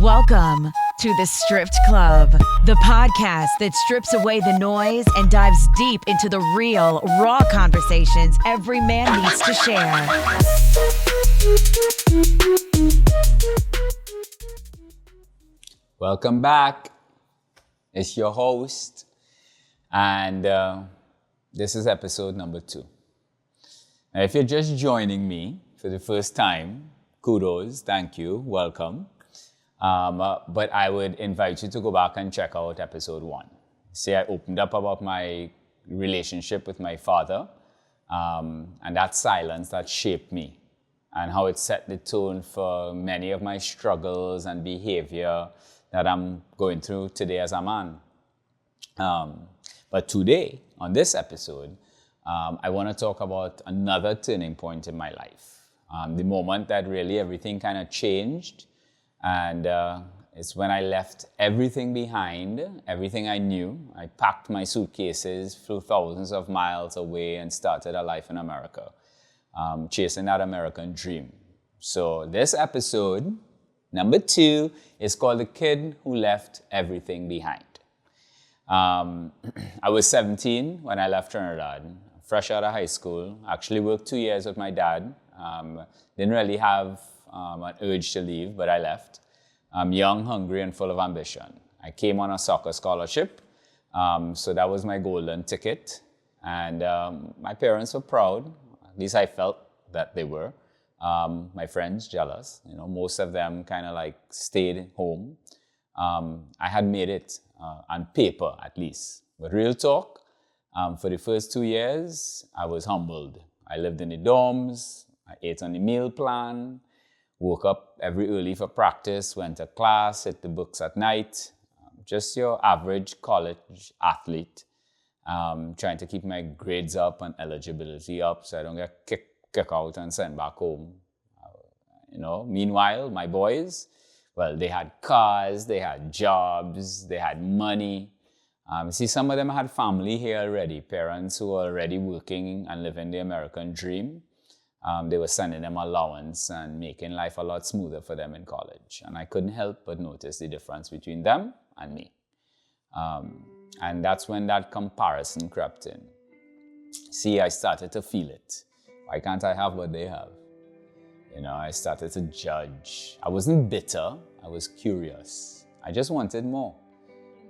Welcome to the Stripped Club, the podcast that strips away the noise and dives deep into the real, raw conversations every man needs to share. Welcome back. It's your host, and this is episode number 2. Now, if you're just joining me for the first time, kudos, thank you, welcome. But I would invite you to go back and check out episode 1. See, I opened up about my relationship with my father, and that silence that shaped me, and how it set the tone for many of my struggles and behavior that I'm going through today as a man. But today, on this episode, I want to talk about another turning point in my life. The moment that really everything kind of changed. And it's when I left everything behind, everything I knew. I packed my suitcases, flew thousands of miles away, and started a life in America, chasing that American dream. So this episode, number 2, is called The Kid Who Left Everything Behind. I was 17 when I left Trinidad, fresh out of high school. Actually worked 2 years with my dad. Didn't really have an urge to leave, but I left. I'm young, hungry, and full of ambition. I came on a soccer scholarship, so that was my golden ticket. And my parents were proud. At least I felt that they were. My friends, jealous. You know, most of them kind of like stayed home. I had made it, on paper at least. But real talk, for the first 2 years, I was humbled. I lived in the dorms. I ate on the meal plan, woke up every early for practice, went to class, hit the books at night. Just your average college athlete, trying to keep my grades up and eligibility up so I don't get kicked out and sent back home. Meanwhile, my boys, well, they had cars, they had jobs, they had money. Some of them had family here already, parents who were already working and living the American dream. They were sending them allowance and making life a lot smoother for them in college. And I couldn't help but notice the difference between them and me. And that's when that comparison crept in. See, I started to feel it. Why can't I have what they have? I started to judge. I wasn't bitter. I was curious. I just wanted more.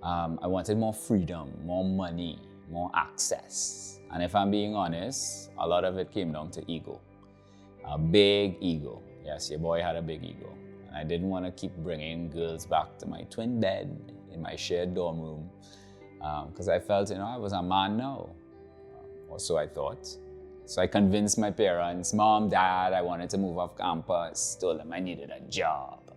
I wanted more freedom, more money, more access. And if I'm being honest, a lot of it came down to ego. A big ego. Yes, your boy had a big ego. And I didn't want to keep bringing girls back to my twin bed in my shared dorm room because I felt, I was a man now. Or so I thought. So I convinced my parents, Mom, Dad, I wanted to move off campus. Told them I needed a job.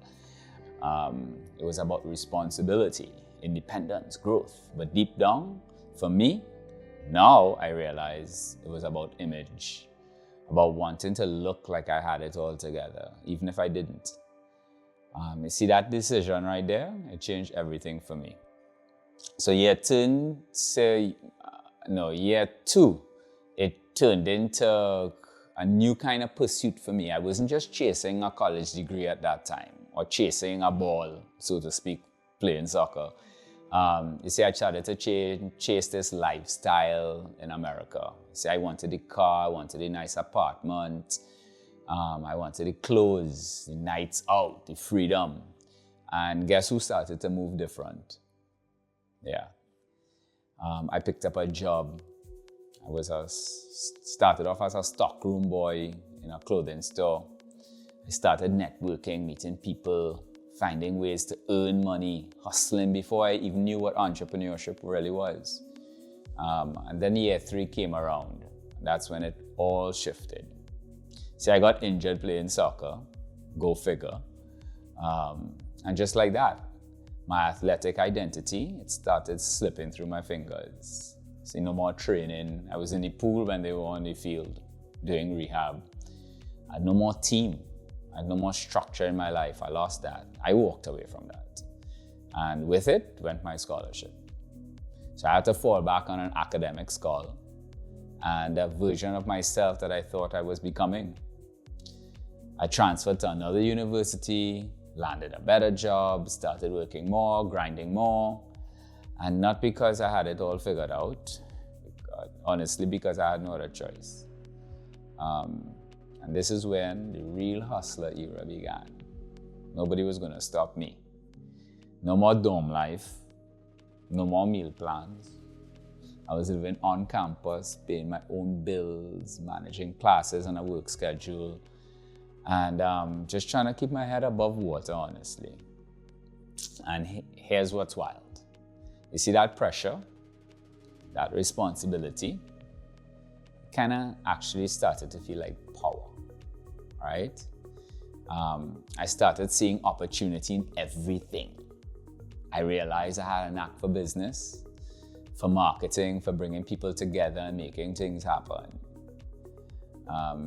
It was about responsibility, independence, growth. But deep down, for me, now I realize it was about image. About wanting to look like I had it all together, even if I didn't. You see that decision right there? It changed everything for me. So year 2, it turned into a new kind of pursuit for me. I wasn't just chasing a college degree at that time, or chasing a ball, so to speak, playing soccer. I started to chase this lifestyle in America. I wanted the car, I wanted a nice apartment, I wanted the clothes, the nights out, the freedom. And guess who started to move different? Yeah. I picked up a job. I started off as a stockroom boy in a clothing store. I started networking, meeting people, finding ways to earn money, hustling before I even knew what entrepreneurship really was. And then year 3 came around. That's when it all shifted. I got injured playing soccer, go figure. And just like that, my athletic identity, it started slipping through my fingers. No more training. I was in the pool when they were on the field doing rehab. I had no more team. I had no more structure in my life. I lost that. I walked away from that. And with it went my scholarship. So I had to fall back on an academic skull and a version of myself that I thought I was becoming. I transferred to another university, landed a better job, started working more, grinding more. And not because I had it all figured out, honestly, because I had no other choice. And this is when the real hustler era began. Nobody was going to stop me. No more dorm life, no more meal plans. I was living on campus, paying my own bills, managing classes on a work schedule, and just trying to keep my head above water, honestly. And here's what's wild. You see that pressure, that responsibility, kind of actually started to feel like power, right? I started seeing opportunity in everything. I realized I had a knack for business, for marketing, for bringing people together and making things happen.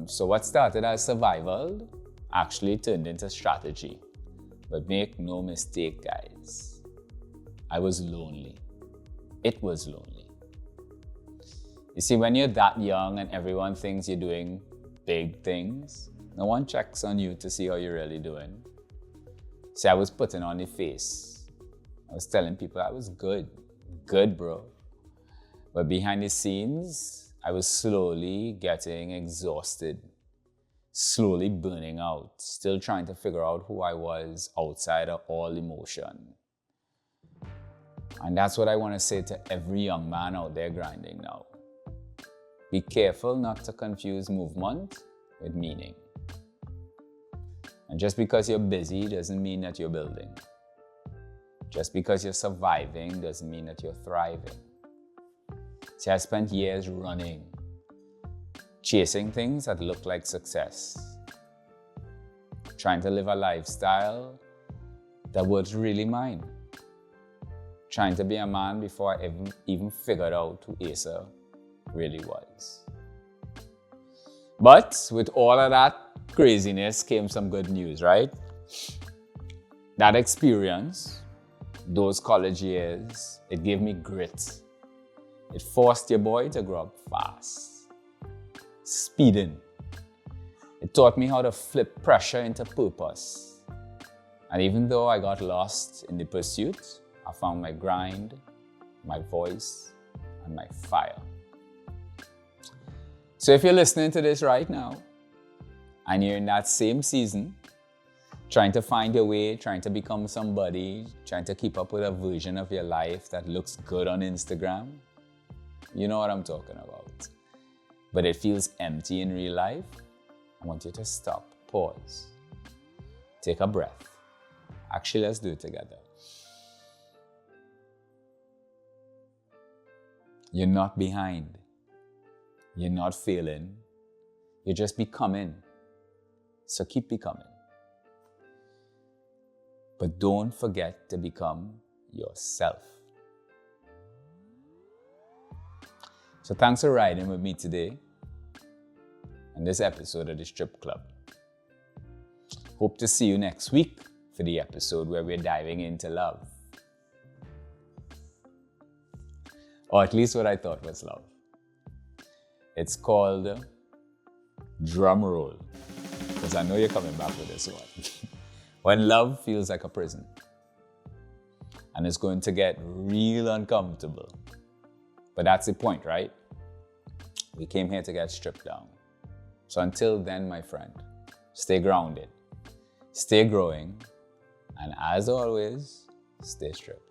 So what started as survival actually turned into strategy. But make no mistake, guys, I was lonely. It was lonely. You see, when you're that young and everyone thinks you're doing big things, no one checks on you to see how you're really doing. See, I was putting on the face. I was telling people I was good, bro. But behind the scenes, I was slowly getting exhausted, slowly burning out, still trying to figure out who I was outside of all emotion. And that's what I want to say to every young man out there grinding now. Be careful not to confuse movement with meaning. And just because you're busy doesn't mean that you're building. Just because you're surviving doesn't mean that you're thriving. See, I spent years running, chasing things that look like success, trying to live a lifestyle that was really mine, trying to be a man before I even figured out who Asa really was. But with all of that craziness came some good news, right? That experience, those college years, it gave me grit. It forced your boy to grow up fast. Speeding. It taught me how to flip pressure into purpose. And even though I got lost in the pursuit, I found my grind, my voice, and my fire. So if you're listening to this right now, and you're in that same season, trying to find your way, trying to become somebody, trying to keep up with a version of your life that looks good on Instagram, you know what I'm talking about. But it feels empty in real life, I want you to stop, pause, take a breath. Actually, let's do it together. You're not behind. You're not failing. You're just becoming. So keep becoming. But don't forget to become yourself. So thanks for riding with me today in this episode of the Strip Club. Hope to see you next week for the episode where we're diving into love. Or at least what I thought was love. It's called Drum Roll, because I know you're coming back with this one. When love feels like a prison, and it's going to get real uncomfortable. But that's the point, right? We came here to get stripped down. So until then, my friend, stay grounded, stay growing, and as always, stay stripped.